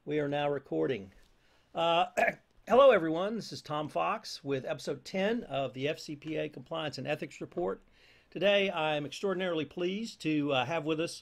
We are now recording. Uh, Hello, everyone. This is Tom Fox with episode 10 of the FCPA Compliance and Ethics Report. Today, I am extraordinarily pleased to have with us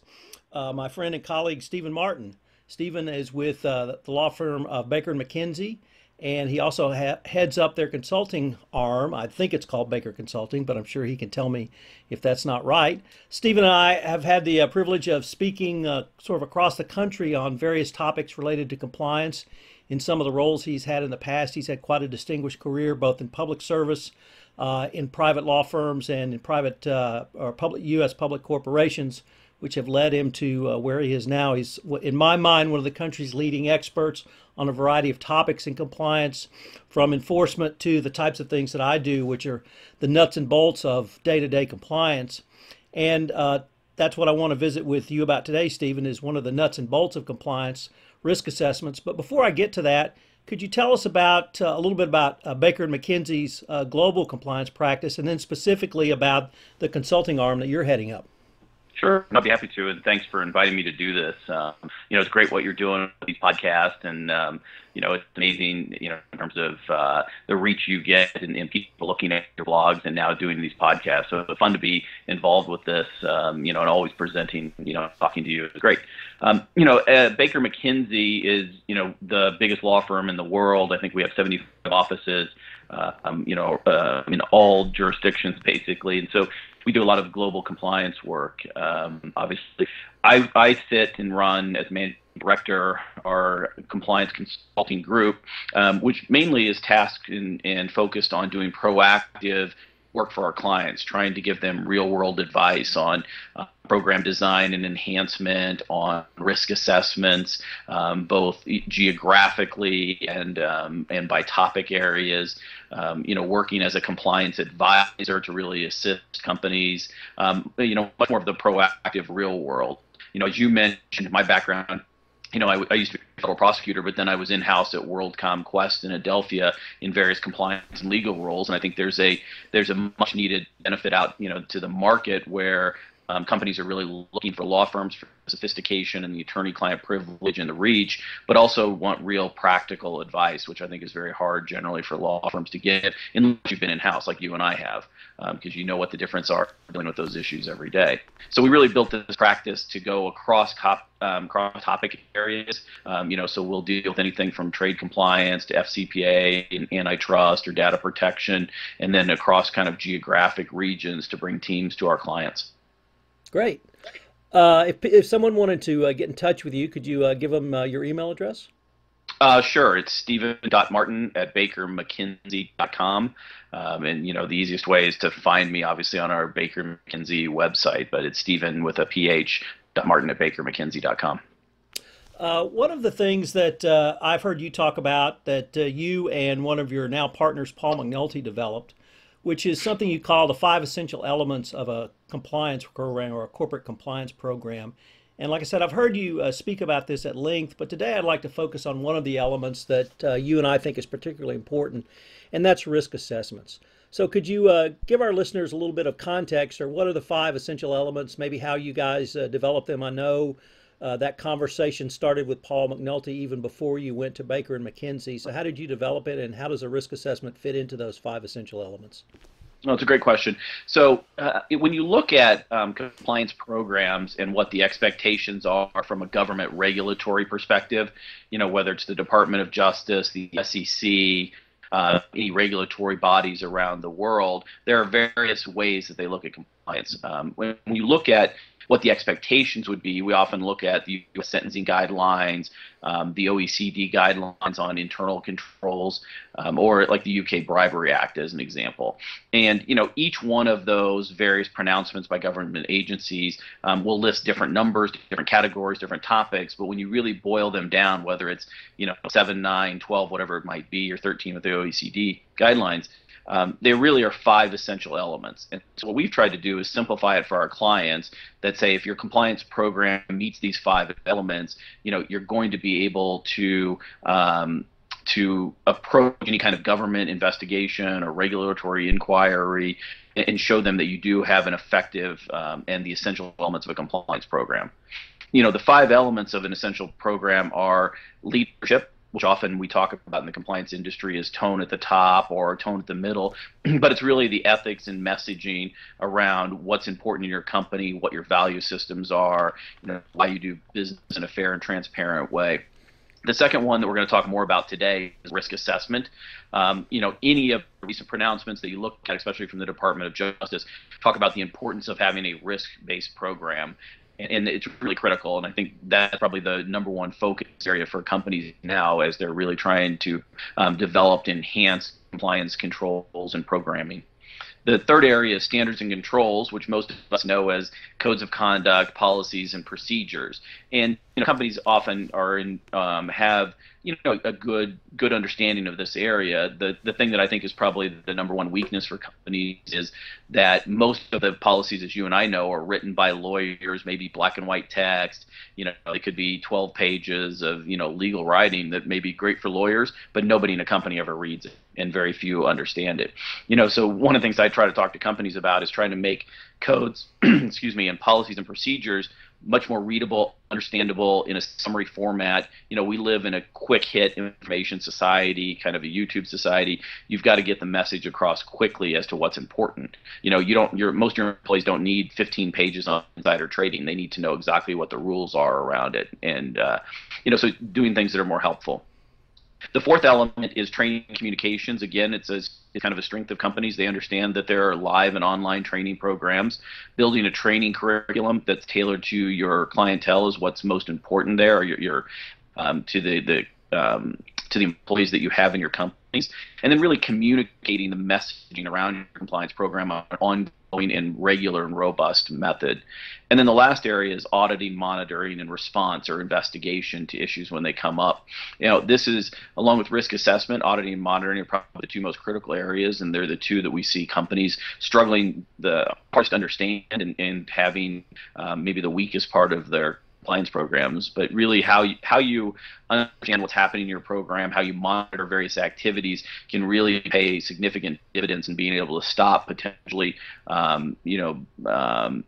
my friend and colleague, Stephen Martin. Stephen is with the law firm of Baker McKenzie, and he also heads up their consulting arm. I think it's called Baker Consulting, but I'm sure he can tell me if that's not right. Stephen and I have had the privilege of speaking sort of across the country on various topics related to compliance. In some of the roles he's had in the past, he's had quite a distinguished career, both in public service, in private law firms, and in private or public U.S. public corporations, which have led him to where he is now. He's, in my mind, one of the country's leading experts on a variety of topics in compliance, from enforcement to the types of things that I do, which are the nuts and bolts of day-to-day compliance. And that's what I want to visit with you about today, Stephen, is one of the nuts and bolts of compliance, risk assessments. But before I get to that, could you tell us about a little bit about Baker McKenzie's global compliance practice, and then specifically about the consulting arm that you're heading up? Sure, I'd be happy to, and thanks for inviting me to do this. It's great what you're doing with these podcasts, and it's amazing, in terms of the reach you get and people looking at your blogs and now doing these podcasts. So it's fun to be involved with this, and always presenting, talking to you is great. Baker McKenzie is, the biggest law firm in the world. I think we have 75 offices, in all jurisdictions, basically, and so we do a lot of global compliance work. Obviously, I sit and run as managing director our compliance consulting group, which mainly is tasked and focused on doing proactive work for our clients, trying to give them real-world advice on program design and enhancement, on risk assessments, both geographically and by topic areas. Working as a compliance advisor to really assist companies. Much more of the proactive real world. As you mentioned, my background. I used to be a federal prosecutor, but then I was in-house at WorldCom Quest in Adelphia in various compliance and legal roles. And I think there's a much needed benefit out, to the market where companies are really looking for law firms for sophistication and the attorney-client privilege and the reach, but also want real practical advice, which I think is very hard generally for law firms to get unless you've been in-house like you and I have, because you know what the difference are dealing with those issues every day. So we really built this practice to go across topic areas. So we'll deal with anything from trade compliance to FCPA and antitrust or data protection, and then across kind of geographic regions to bring teams to our clients. Great. If someone wanted to get in touch with you, could you give them your email address? Sure. It's stephen.martin@bakermckenzie.com. And, the easiest way is to find me, obviously, on our Baker McKenzie website, but it's Stephen with a PH, .martin@bakermckenzie.com. One of the things that I've heard you talk about that you and one of your now partners, Paul McNulty, developed, which is something you call the 5 essential elements of a compliance program or a corporate compliance program. And like I said, I've heard you speak about this at length, but today I'd like to focus on one of the elements that you and I think is particularly important, and that's risk assessments. So could you give our listeners a little bit of context, or what are the 5 essential elements, maybe how you guys developed them? I know that conversation started with Paul McNulty even before you went to Baker and McKenzie. So how did you develop it, and how does a risk assessment fit into those 5 essential elements? Well, it's a great question. So when you look at compliance programs and what the expectations are from a government regulatory perspective, whether it's the Department of Justice, the SEC, any regulatory bodies around the world, there are various ways that they look at compliance. When you look at what the expectations would be, we often look at the U.S. sentencing guidelines, the OECD guidelines on internal controls, or like the UK Bribery Act as an example. And each one of those various pronouncements by government agencies will list different numbers, different categories, different topics. But when you really boil them down, whether it's 7, 9, 12, whatever it might be, or 13 with the OECD guidelines, they really are 5 essential elements. And so what we've tried to do is simplify it for our clients that say if your compliance program meets these 5 elements, you're going to be able to approach any kind of government investigation or regulatory inquiry and show them that you do have an effective and the essential elements of a compliance program. The five elements of an essential program are leadership, which often we talk about in the compliance industry as tone at the top or tone at the middle, but it's really the ethics and messaging around what's important in your company, what your value systems are, why you do business in a fair and transparent way. The second one that we're going to talk more about today is risk assessment. Any of the recent pronouncements that you look at, especially from the Department of Justice, talk about the importance of having a risk-based program. And it's really critical, and I think that's probably the number one focus area for companies now as they're really trying to develop enhanced compliance controls and programming. The third area is standards and controls, which most of us know as codes of conduct, policies, and procedures. And companies often are have a good understanding of this area. The thing that I think is probably the number one weakness for companies is that most of the policies, as you and I know, are written by lawyers, maybe black and white text. They could be 12 pages of legal writing that may be great for lawyers, but nobody in a company ever reads it, and very few understand it. So one of the things I try to talk to companies about is trying to make codes, and policies and procedures much more readable, understandable in a summary format. We live in a quick hit information society, kind of a YouTube society. You've got to get the message across quickly as to what's important. Most of your employees don't need 15 pages on insider trading. They need to know exactly what the rules are around it, and so doing things that are more helpful. The fourth element is training and communications. Again, it's kind of a strength of companies. They understand that there are live and online training programs. Building a training curriculum that's tailored to your clientele is what's most important there, or to the employees that you have in your companies, and then really communicating the messaging around your compliance program on an ongoing and regular and robust method. And then the last area is auditing, monitoring, and response or investigation to issues when they come up. This is, along with risk assessment, auditing and monitoring are probably the two most critical areas, and they're the two that we see companies struggling the hardest to understand and having maybe the weakest part of their compliance programs. But really how you understand what's happening in your program, how you monitor various activities can really pay significant dividends in being able to stop potentially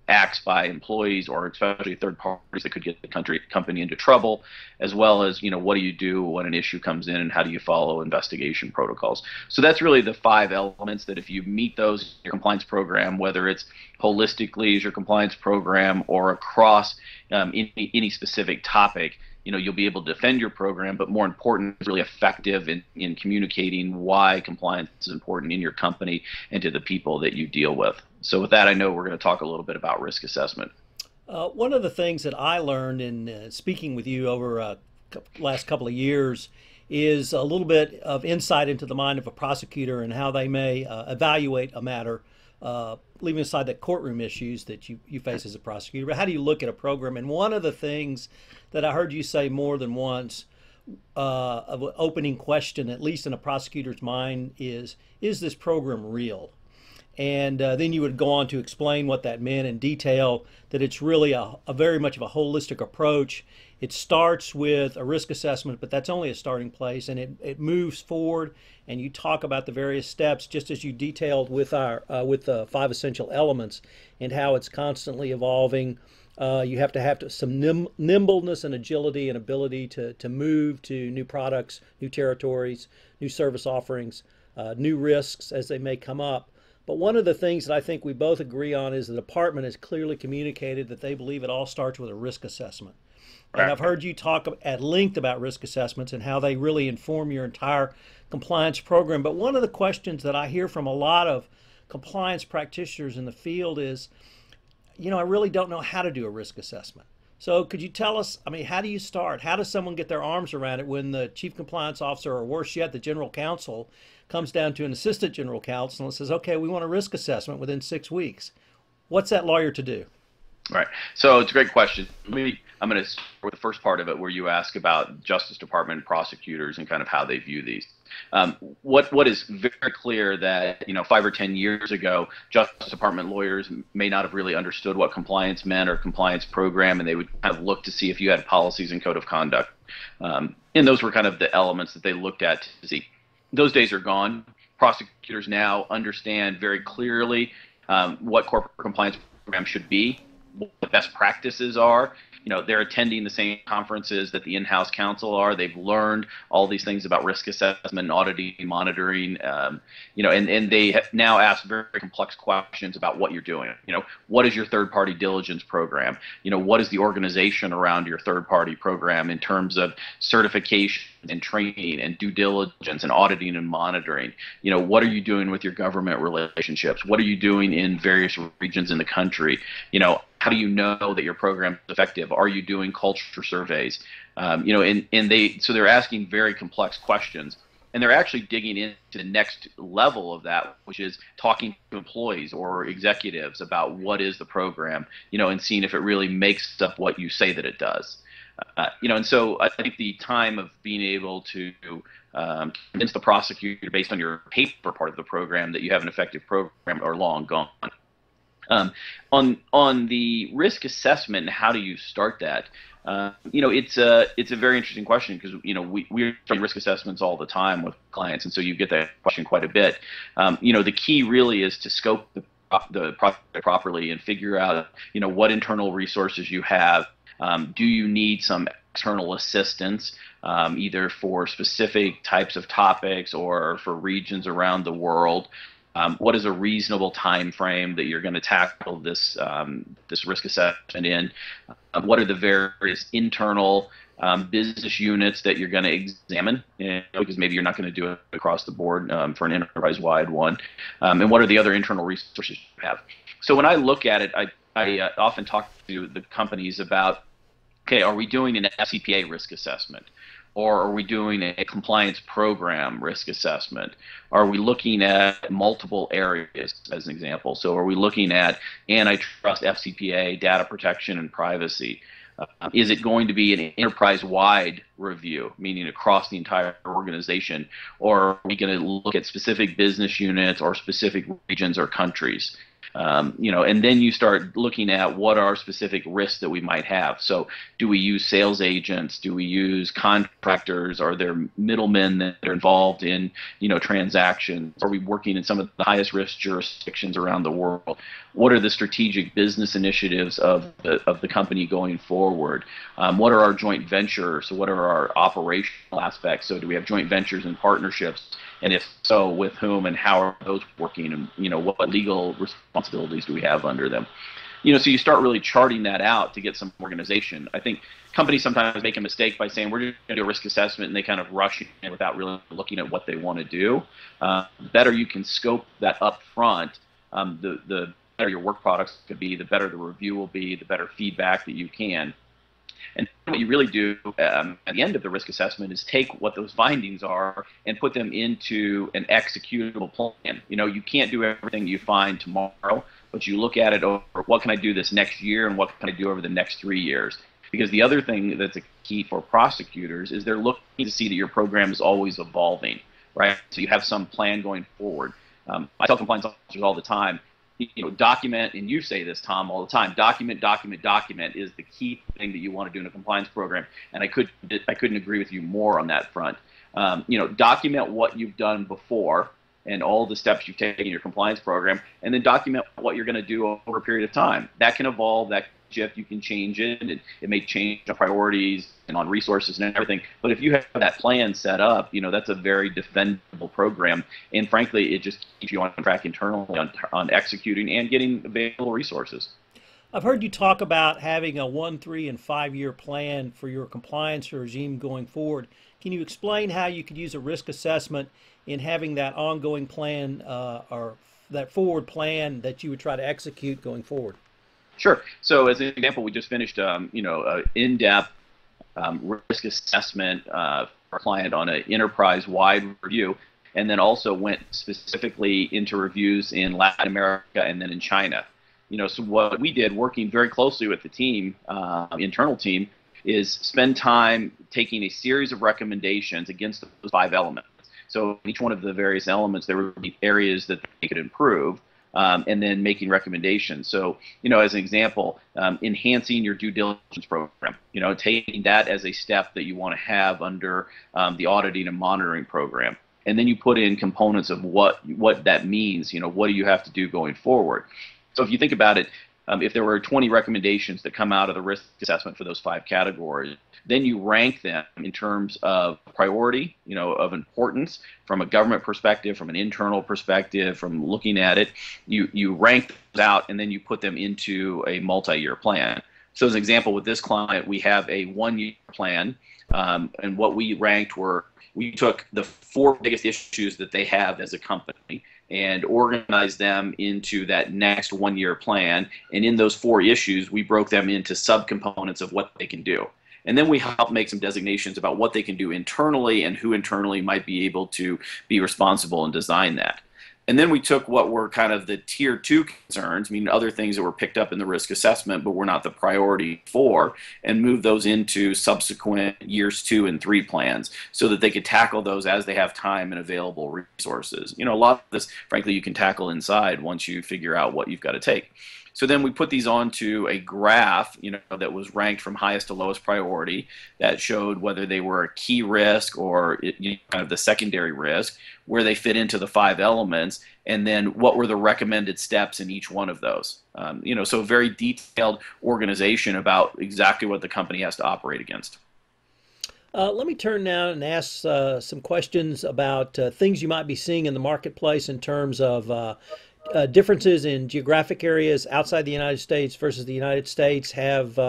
acts by employees or especially third parties that could get the company into trouble, as well as what do you do when an issue comes in and how do you follow investigation protocols. So that's really the five elements that if you meet those in your compliance program, whether it's holistically as your compliance program or across any specific topic, you'll be able to defend your program, but more important, it's really effective in communicating why compliance is important in your company and to the people that you deal with. So with that, I know we're going to talk a little bit about risk assessment. One of the things that I learned in speaking with you over last couple of years is a little bit of insight into the mind of a prosecutor and how they may evaluate a matter, leaving aside the courtroom issues that you face as a prosecutor. But how do you look at a program? And one of the things that I heard you say more than once of an opening question, at least in a prosecutor's mind, is this program real? And then you would go on to explain what that meant in detail, that it's really a very much of a holistic approach. It starts with a risk assessment, but that's only a starting place, and it moves forward, and you talk about the various steps, just as you detailed with the five essential elements and how it's constantly evolving. You have to have some nimbleness and agility and ability to move to new products, new territories, new service offerings, new risks as they may come up. But one of the things that I think we both agree on is the department has clearly communicated that they believe it all starts with a risk assessment. And I've heard you talk at length about risk assessments and how they really inform your entire compliance program. But one of the questions that I hear from a lot of compliance practitioners in the field is, I really don't know how to do a risk assessment. So could you tell us, how do you start? How does someone get their arms around it when the chief compliance officer, or worse yet, the general counsel, comes down to an assistant general counsel and says, okay, we want a risk assessment within 6 weeks? What's that lawyer to do? Right. So it's a great question. I'm going to start with the first part of it where you ask about Justice Department prosecutors and kind of how they view these. What is very clear that 5 or 10 years ago, Justice Department lawyers may not have really understood what compliance meant or compliance program, and they would kind of look to see if you had policies and code of conduct. And those were kind of the elements that they looked at to see. Those days are gone. Prosecutors now understand very clearly what corporate compliance program should be, what the best practices are, they're attending the same conferences that the in-house counsel are. They've learned all these things about risk assessment, auditing, monitoring, and they now ask very complex questions about what you're doing. What is your third-party diligence program? What is the organization around your third-party program in terms of certification and training and due diligence and auditing and monitoring? What are you doing with your government relationships? What are you doing in various regions in the country? How do you know that your program is effective? Are you doing culture surveys? So they're asking very complex questions, and they're actually digging into the next level of that, which is talking to employees or executives about what is the program, and seeing if it really makes up what you say that it does. And so I think the time of being able to convince the prosecutor based on your paper part of the program that you have an effective program are long gone. On the risk assessment and how do you start that? It's a very interesting question because we're doing risk assessments all the time with clients, and so you get that question quite a bit. The key really is to scope the project properly and figure out what internal resources you have. Do you need some external assistance, either for specific types of topics or for regions around the world? What is a reasonable time frame that you're going to tackle this risk assessment in? What are the various internal business units that you're going to examine? Because maybe you're not going to do it across the board for an enterprise-wide one. And what are the other internal resources you have? So when I look at it, I often talk to the companies about, okay, are we doing an FCPA risk assessment? Or are we doing a compliance program risk assessment? Are we looking at multiple areas, as an example? So are we looking at antitrust, FCPA, data protection, and privacy? Is it going to be an enterprise-wide review, meaning across the entire organization? Or are we going to look at specific business units or specific regions or countries? And then you start looking at what are specific risks that we might have. So do we use sales agents? Do we use contractors? Are there middlemen that are involved in, transactions? Are we working in some of the highest risk jurisdictions around the world? What are the strategic business initiatives of the company going forward? What are our joint ventures? So what are our operational aspects? So do we have joint ventures and partnerships? And if so, with whom and how are those working? And what legal responsibilities do we have under them? So you start really charting that out to get some organization. I think companies sometimes make a mistake by saying we're going to do a risk assessment, and they kind of rush in without really looking at what they want to do. The better you can scope that up front, the better your work products could be, the better the review will be, the better feedback that you can. And what you really do at the end of the risk assessment is take what those findings are and put them into an executable plan. You can't do everything you find tomorrow, but you look at it over what can I do this next year and what can I do over the next 3 years. Because the other thing that's a key for prosecutors is they're looking to see that your program is always evolving, right? So you have some plan going forward. I tell compliance officers all the time, document, and you say this, Tom, all the time, document is the key thing that you want to do in a compliance program. And I couldn't agree with you more on that front. Document what you've done before and all the steps you've taken in your compliance program, and then document what you're going to do over a period of time. That can evolve, that can shift, you can change it, and it may change on priorities and on resources and everything. But if you have that plan set up, that's a very defendable program. And frankly, it just keeps you on track internally on executing and getting available resources. I've heard you talk about having a 1, 3, and 5-year plan for your compliance regime going forward. Can you explain how you could use a risk assessment in having that ongoing plan or that forward plan that you would try to execute going forward? Sure. So as an example, we just finished, in-depth risk assessment for a client on an enterprise-wide review, and then also went specifically into reviews in Latin America and then in China. So what we did, working very closely with the team, internal team, is spend time taking a series of recommendations against those 5 elements. So each one of the various elements, there would be areas that they could improve. And then making recommendations. So, as an example, enhancing your due diligence program, taking that as a step that you want to have under the auditing and monitoring program. And then you put in components of what that means, what do you have to do going forward. So if you think about it, if there were 20 recommendations that come out of the risk assessment for those 5 categories, then you rank them in terms of priority, of importance from a government perspective, from an internal perspective, from looking at it. You rank those out, and then you put them into a multi-year plan. So as an example, with this client, we have a 1-year plan, and what we ranked were, we took the 4 biggest issues that they have as a company and organized them into that next 1-year plan. And in those 4 issues, we broke them into subcomponents of what they can do. And then we help make some designations about what they can do internally and who internally might be able to be responsible and design that. And then we took what were kind of the tier 2 concerns, other things that were picked up in the risk assessment but were not the priority 4, and moved those into subsequent years 2 and 3 plans so that they could tackle those as they have time and available resources. A lot of this, frankly, you can tackle inside once you figure out what you've got to take. So then we put these onto a graph, that was ranked from highest to lowest priority, that showed whether they were a key risk or kind of the secondary risk, where they fit into the 5 elements, and then what were the recommended steps in each one of those. So very detailed organization about exactly what the company has to operate against. Let me turn now and ask some questions about things you might be seeing in the marketplace in terms of differences in geographic areas outside the United States versus the United States. Have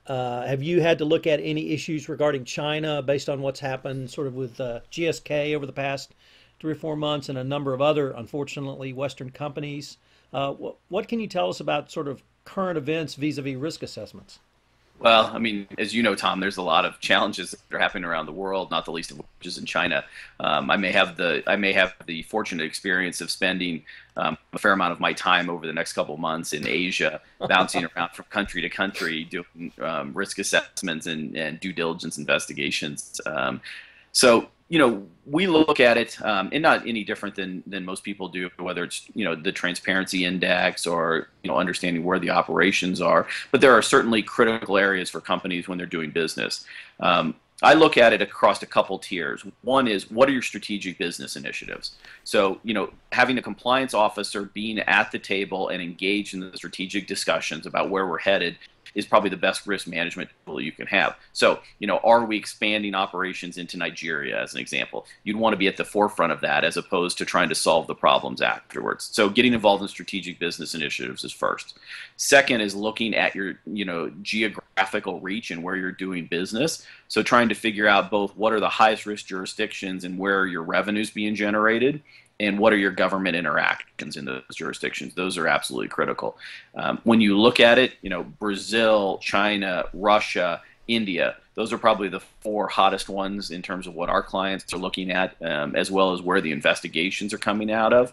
you had to look at any issues regarding China based on what's happened sort of with GSK over the past 3 or 4 months and a number of other, unfortunately, Western companies? What can you tell us about sort of current events vis-a-vis risk assessments? Well, as you know, Tom, there's a lot of challenges that are happening around the world, not the least of which is in China. I may have the fortunate experience of spending a fair amount of my time over the next couple of months in Asia, bouncing around from country to country, doing risk assessments and due diligence investigations. So we look at it, and not any different than most people do, whether it's, the transparency index or, understanding where the operations are. But there are certainly critical areas for companies when they're doing business. I look at it across a couple tiers. One is, what are your strategic business initiatives? So, having a compliance officer being at the table and engaged in the strategic discussions about where we're headed is probably the best risk management tool you can have. So, are we expanding operations into Nigeria, as an example? You'd want to be at the forefront of that as opposed to trying to solve the problems afterwards. So getting involved in strategic business initiatives is first. Second is looking at your, geographical reach and where you're doing business. So trying to figure out both what are the highest risk jurisdictions and where are your revenues being generated, and what are your government interactions in those jurisdictions. Those are absolutely critical. When you look at it, Brazil, China, Russia, India, those are probably the 4 hottest ones in terms of what our clients are looking at, as well as where the investigations are coming out of.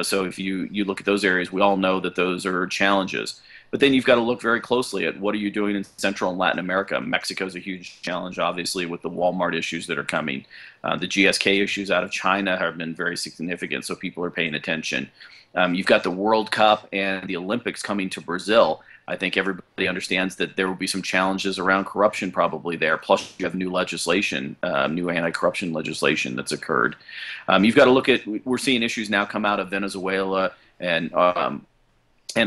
So if you look at those areas, we all know that those are challenges. But then you've got to look very closely at what are you doing in Central and Latin America. Mexico is a huge challenge, obviously, with the Walmart issues that are coming. The GSK issues out of China have been very significant, so people are paying attention. You've got the World Cup and the Olympics coming to Brazil. I think everybody understands that there will be some challenges around corruption probably there. Plus, you have new legislation, new anti-corruption legislation that's occurred. You've got to look at, we're seeing issues now come out of Venezuela and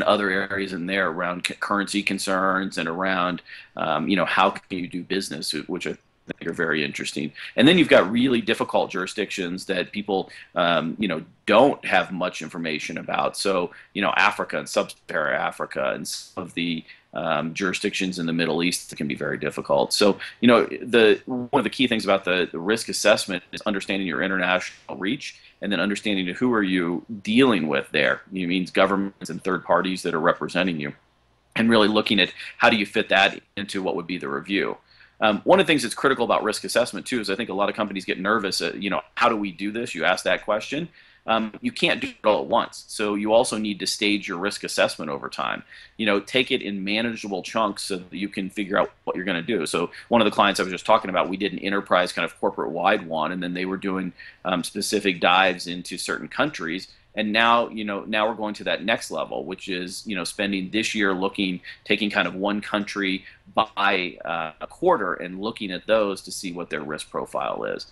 other areas in there around currency concerns and around, how can you do business, which I think are very interesting. And then you've got really difficult jurisdictions that people, don't have much information about. So, Africa and sub-Saharan Africa and some of the jurisdictions in the Middle East can be very difficult. So, one of the key things about the risk assessment is understanding your international reach, and then understanding who are you dealing with there. It means governments and third parties that are representing you, and really looking at how do you fit that into what would be the review. One of the things that's critical about risk assessment too is I think a lot of companies get nervous at, how do we do this? You ask that question. You can't do it all at once. So you also need to stage your risk assessment over time. Take it in manageable chunks so that you can figure out what you're going to do. So one of the clients I was just talking about, we did an enterprise kind of corporate-wide one, and then they were doing specific dives into certain countries. And now, now we're going to that next level, which is, spending this year taking kind of one country by a quarter and looking at those to see what their risk profile is.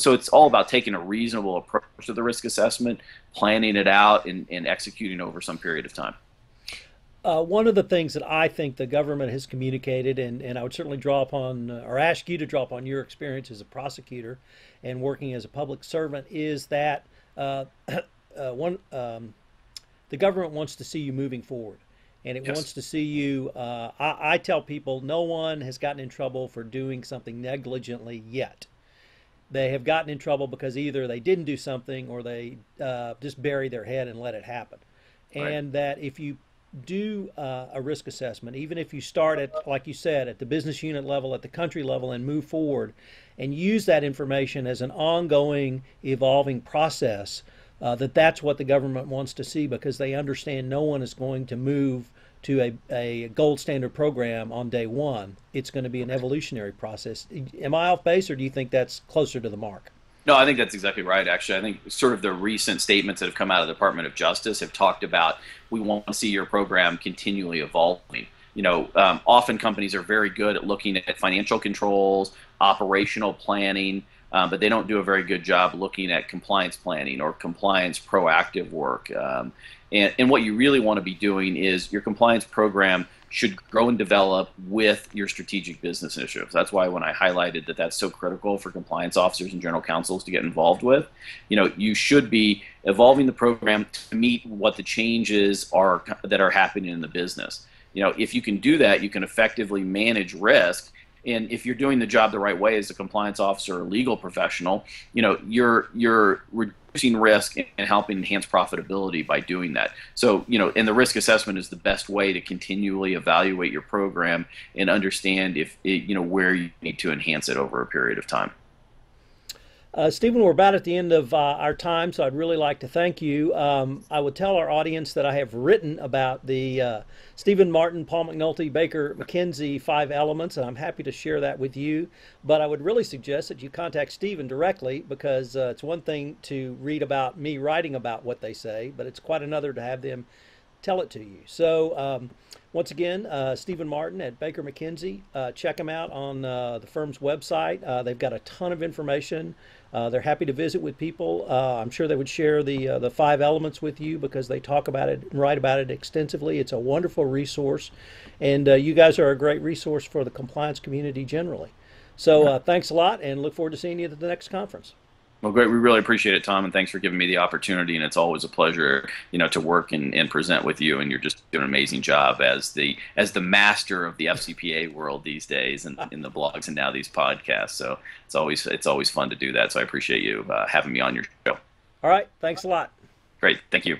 So it's all about taking a reasonable approach to the risk assessment, planning it out, and executing over some period of time. One of the things that I think the government has communicated, and I would certainly draw upon or ask you to draw upon your experience as a prosecutor and working as a public servant, is that one the government wants to see you moving forward, and it wants Yes. to see you. I tell people, no one has gotten in trouble for doing something negligently yet. They have gotten in trouble because either they didn't do something or they just bury their head and let it happen. Right. And that if you do a risk assessment, even if you start at, like you said, at the business unit level, at the country level, and move forward and use that information as an ongoing, evolving process, that's what the government wants to see because they understand no one is going to move to a gold standard program on day one. It's going to be an evolutionary process. Am I off base, or do you think that's closer to the mark? No, I think that's exactly right, actually. I think sort of the recent statements that have come out of the Department of Justice have talked about we want to see your program continually evolving. Often companies are very good at looking at financial controls, operational planning, but they don't do a very good job looking at compliance planning or compliance proactive work. And what you really want to be doing is your compliance program should grow and develop with your strategic business initiatives. That's why when I highlighted that that's so critical for compliance officers and general counsels to get involved with, you should be evolving the program to meet what the changes are that are happening in the business. If you can do that, you can effectively manage risk. And if you're doing the job the right way as a compliance officer or legal professional, you're reducing risk and helping enhance profitability by doing that. So, and the risk assessment is the best way to continually evaluate your program and understand if where you need to enhance it over a period of time. Stephen, we're about at the end of our time, so I'd really like to thank you. I would tell our audience that I have written about the Stephen Martin, Paul McNulty, Baker McKenzie 5 elements, and I'm happy to share that with you. But I would really suggest that you contact Stephen directly because it's one thing to read about me writing about what they say, but it's quite another to have them tell it to you. So once again, Stephen Martin at Baker McKenzie. Check them out on the firm's website. They've got a ton of information. They're happy to visit with people. I'm sure they would share the 5 elements with you because they talk about it and write about it extensively. It's a wonderful resource, and you guys are a great resource for the compliance community generally. So thanks a lot, and look forward to seeing you at the next conference. Well, great. We really appreciate it, Tom, and thanks for giving me the opportunity. And it's always a pleasure, to work and present with you. And you're just doing an amazing job as the master of the FCPA world these days, and in the blogs and now these podcasts. So it's always fun to do that. So I appreciate you having me on your show. All right. Thanks a lot. Great. Thank you.